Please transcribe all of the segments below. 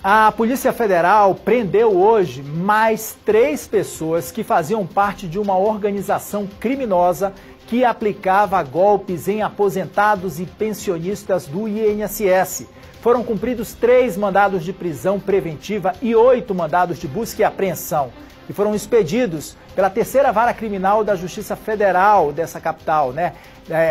A Polícia Federal prendeu hoje mais 3 pessoas que faziam parte de uma organização criminosa que aplicava golpes em aposentados e pensionistas do INSS. Foram cumpridos 3 mandados de prisão preventiva e 8 mandados de busca e apreensão. E foram expedidos pela 3ª Vara Criminal da Justiça Federal dessa capital,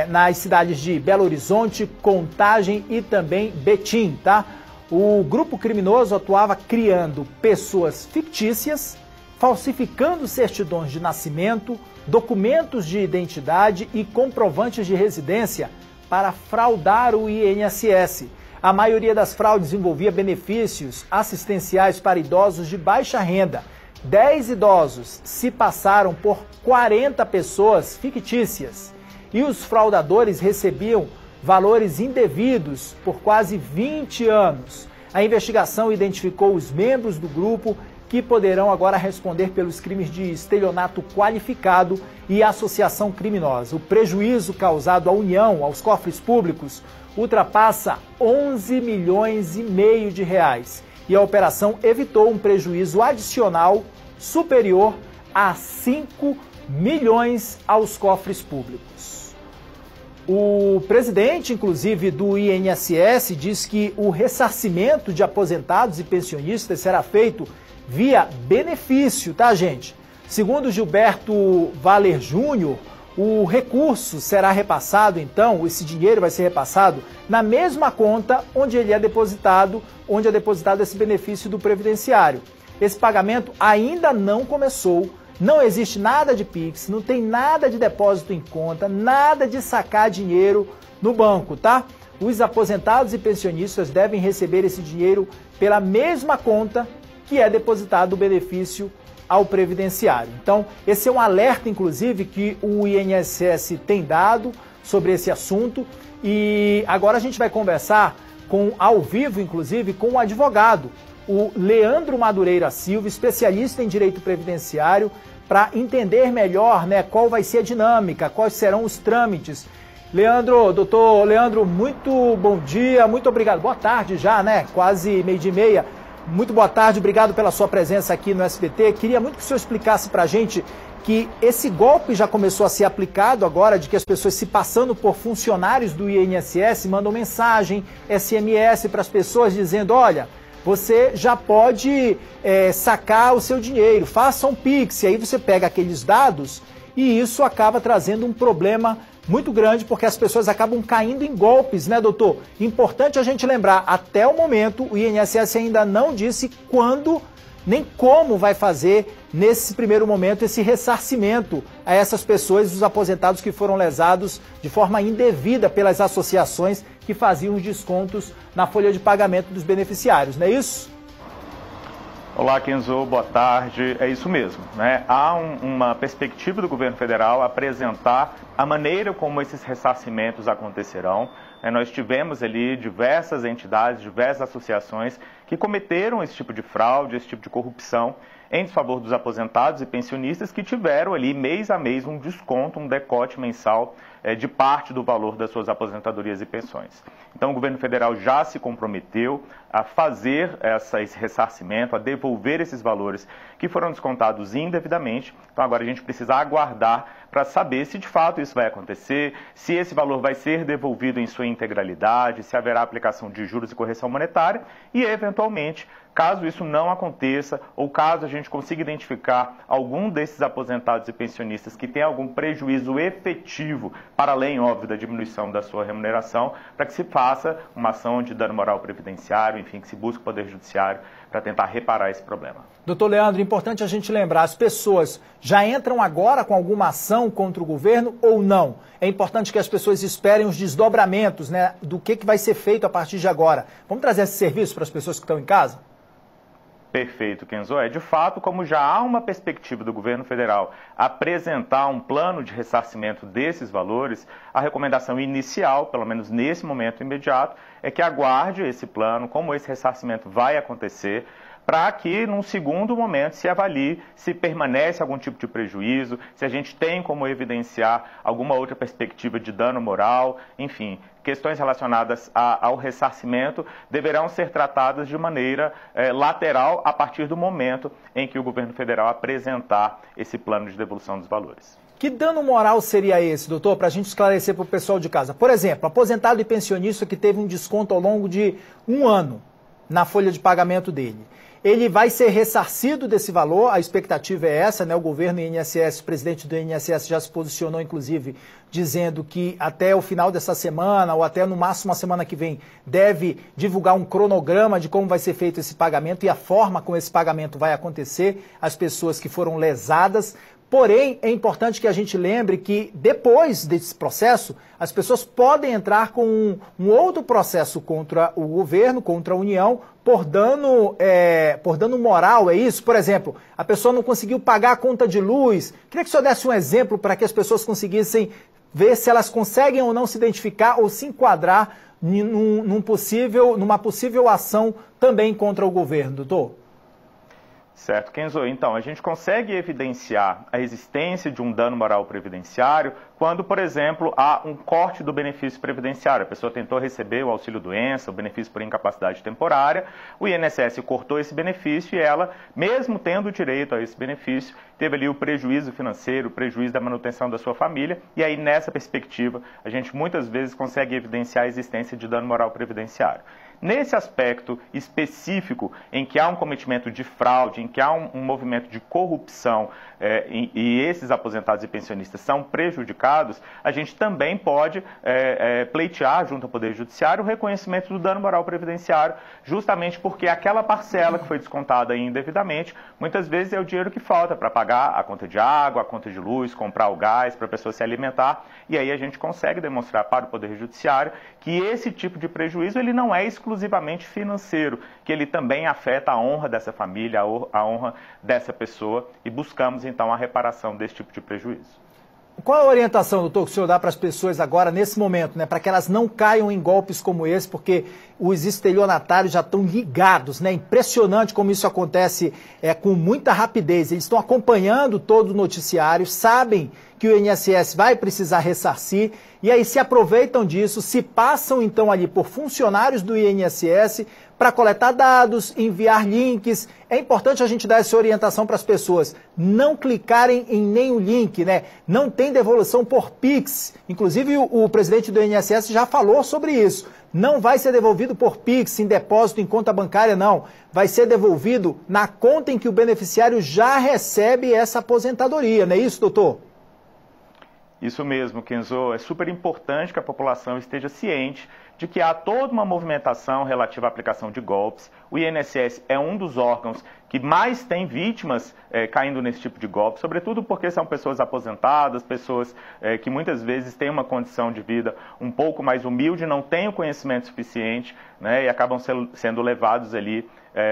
nas cidades de Belo Horizonte, Contagem e também Betim, tá? O grupo criminoso atuava criando pessoas fictícias, falsificando certidões de nascimento, documentos de identidade e comprovantes de residência para fraudar o INSS. A maioria das fraudes envolvia benefícios assistenciais para idosos de baixa renda. 10 idosos se passaram por 40 pessoas fictícias e os fraudadores recebiam valores indevidos por quase 20 anos. A investigação identificou os membros do grupo que poderão agora responder pelos crimes de estelionato qualificado e associação criminosa. O prejuízo causado à União, aos cofres públicos, ultrapassa 11 milhões e meio de reais. E a operação evitou um prejuízo adicional superior a 5 milhões aos cofres públicos. O presidente, inclusive, do INSS diz que o ressarcimento de aposentados e pensionistas será feito via benefício, tá, gente? Segundo Gilberto Valer Júnior, o recurso será repassado, então, esse dinheiro vai ser repassado na mesma conta onde ele é depositado, onde é depositado esse benefício do previdenciário. Esse pagamento ainda não começou. Não existe nada de Pix, não tem nada de depósito em conta, nada de sacar dinheiro no banco, tá? Os aposentados e pensionistas devem receber esse dinheiro pela mesma conta que é depositado o benefício ao previdenciário. Então, esse é um alerta, inclusive, que o INSS tem dado sobre esse assunto. E agora a gente vai conversar ao vivo, inclusive, com o advogado, o Leandro Madureira Silva, especialista em direito previdenciário, para entender melhor, qual vai ser a dinâmica, quais serão os trâmites. Doutor Leandro, muito bom dia, muito obrigado. Boa tarde já, quase 12:30. Muito boa tarde, obrigado pela sua presença aqui no SBT. Queria muito que o senhor explicasse para a gente que esse golpe já começou a ser aplicado agora, de que as pessoas se passando por funcionários do INSS mandam mensagem, SMS para as pessoas dizendo, olha, você já pode sacar o seu dinheiro, faça um Pix, e aí você pega aqueles dados e isso acaba trazendo um problema muito grande, porque as pessoas acabam caindo em golpes, doutor? Importante a gente lembrar, até o momento o INSS ainda não disse quando nem como vai fazer nesse primeiro momento esse ressarcimento a essas pessoas, os aposentados que foram lesados de forma indevida pelas associações que faziam os descontos na folha de pagamento dos beneficiários, não é isso? Olá, Kenzo, boa tarde. É isso mesmo, Há uma perspectiva do governo federal apresentar a maneira como esses ressarcimentos acontecerão. Nós tivemos ali diversas entidades, diversas associações que cometeram esse tipo de fraude, esse tipo de corrupção em desfavor dos aposentados e pensionistas que tiveram ali mês a mês um desconto, um decote mensal de parte do valor das suas aposentadorias e pensões. Então o governo federal já se comprometeu a fazer esse ressarcimento, a devolver esses valores que foram descontados indevidamente. Então agora a gente precisa aguardar para saber se de fato isso vai acontecer, se esse valor vai ser devolvido em sua integralidade, se haverá aplicação de juros e correção monetária e, eventualmente, caso isso não aconteça ou caso a gente consiga identificar algum desses aposentados e pensionistas que tem algum prejuízo efetivo, para além, óbvio, da diminuição da sua remuneração, para que se faça uma ação de dano moral previdenciário, enfim, que se busque o Poder Judiciário para tentar reparar esse problema. Doutor Leandro, importante a gente lembrar, as pessoas já entram agora com alguma ação contra o governo ou não? É importante que as pessoas esperem os desdobramentos, do que vai ser feito a partir de agora. Vamos trazer esse serviço para as pessoas que estão em casa? Perfeito, Kenzo. De fato, como já há uma perspectiva do governo federal apresentar um plano de ressarcimento desses valores, a recomendação inicial, pelo menos nesse momento imediato, é que aguarde esse plano, como esse ressarcimento vai acontecer, para que, num segundo momento, se avalie se permanece algum tipo de prejuízo, se a gente tem como evidenciar alguma outra perspectiva de dano moral, enfim. Questões relacionadas ao ressarcimento deverão ser tratadas de maneira lateral a partir do momento em que o governo federal apresentar esse plano de devolução dos valores. Que dano moral seria esse, doutor, para a gente esclarecer para o pessoal de casa? Por exemplo, aposentado e pensionista que teve um desconto ao longo de 1 ano na folha de pagamento dele. Ele vai ser ressarcido desse valor, a expectativa é essa, né? O governo e o INSS, o presidente do INSS já se posicionou, inclusive, dizendo que até o final dessa semana, ou até no máximo a semana que vem, deve divulgar um cronograma de como vai ser feito esse pagamento e a forma como esse pagamento vai acontecer às pessoas que foram lesadas. Porém, é importante que a gente lembre que depois desse processo, as pessoas podem entrar com um outro processo contra o governo, contra a União, por dano moral, é isso? Por exemplo, a pessoa não conseguiu pagar a conta de luz. Queria que o senhor desse um exemplo para que as pessoas conseguissem ver se elas conseguem ou não se identificar ou se enquadrar numa possível ação também contra o governo, doutor. Certo, Kenzo. Então, a gente consegue evidenciar a existência de um dano moral previdenciário quando, por exemplo, há um corte do benefício previdenciário. A pessoa tentou receber o auxílio-doença, o benefício por incapacidade temporária, o INSS cortou esse benefício e ela, mesmo tendo direito a esse benefício, teve ali o prejuízo financeiro, o prejuízo da manutenção da sua família, e aí, nessa perspectiva, a gente muitas vezes consegue evidenciar a existência de dano moral previdenciário. Nesse aspecto específico, em que há um cometimento de fraude, em que há um movimento de corrupção e esses aposentados e pensionistas são prejudicados, a gente também pode pleitear junto ao Poder Judiciário o reconhecimento do dano moral previdenciário, justamente porque aquela parcela que foi descontada indevidamente, muitas vezes é o dinheiro que falta para pagar a conta de água, a conta de luz, comprar o gás para a pessoa se alimentar, e aí a gente consegue demonstrar para o Poder Judiciário que esse tipo de prejuízo ele não é exclusivamente financeiro, que ele também afeta a honra dessa família, a honra dessa pessoa, e buscamos então a reparação desse tipo de prejuízo. Qual a orientação, doutor, que o senhor dá para as pessoas agora, nesse momento, né, para que elas não caiam em golpes como esse, porque os estelionatários já estão ligados, né? Impressionante como isso acontece com muita rapidez. Eles estão acompanhando todo o noticiário, sabem que o INSS vai precisar ressarcir, e aí se aproveitam disso, se passam então ali por funcionários do INSS para coletar dados, enviar links. É importante a gente dar essa orientação para as pessoas, não clicarem em nenhum link, né? Não tem devolução por Pix. Inclusive o presidente do INSS já falou sobre isso. Não vai ser devolvido por Pix, em depósito, em conta bancária, não. Vai ser devolvido na conta em que o beneficiário já recebe essa aposentadoria, não é isso, doutor? Isso mesmo, Kenzo. É super importante que a população esteja ciente de que há toda uma movimentação relativa à aplicação de golpes. O INSS é um dos órgãos que mais tem vítimas caindo nesse tipo de golpe, sobretudo porque são pessoas aposentadas, pessoas que muitas vezes têm uma condição de vida um pouco mais humilde, não têm o conhecimento suficiente, né, e acabam sendo levados ali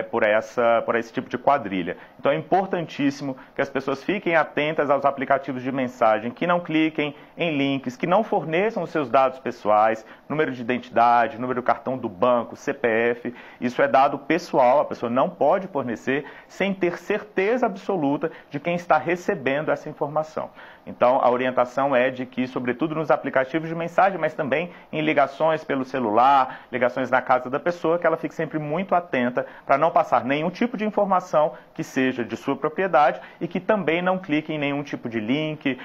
por esse tipo de quadrilha. Então é importantíssimo que as pessoas fiquem atentas aos aplicativos de mensagem, que não cliquem em links, que não forneçam os seus dados pessoais, número de identidade, número do cartão do banco, CPF. Isso é dado pessoal, a pessoa não pode fornecer sem ter certeza absoluta de quem está recebendo essa informação. Então, a orientação é de que, sobretudo nos aplicativos de mensagem, mas também em ligações pelo celular, ligações na casa da pessoa, que ela fique sempre muito atenta para não passar nenhum tipo de informação que seja de sua propriedade e que também não clique em nenhum tipo de link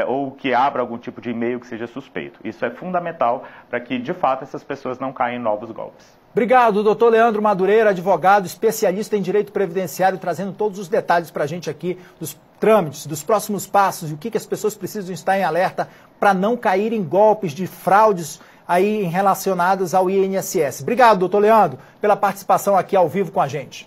ou que abra algum tipo de e-mail que seja suspeito. Isso é fundamental para que, de fato, essas pessoas não caiam em novos golpes. Obrigado, doutor Leandro Madureira, advogado, especialista em direito previdenciário, trazendo todos os detalhes para a gente aqui dos trâmites, dos próximos passos e o que as pessoas precisam estar em alerta para não cair em golpes de fraudes aí relacionados ao INSS. Obrigado, doutor Leandro, pela participação aqui ao vivo com a gente.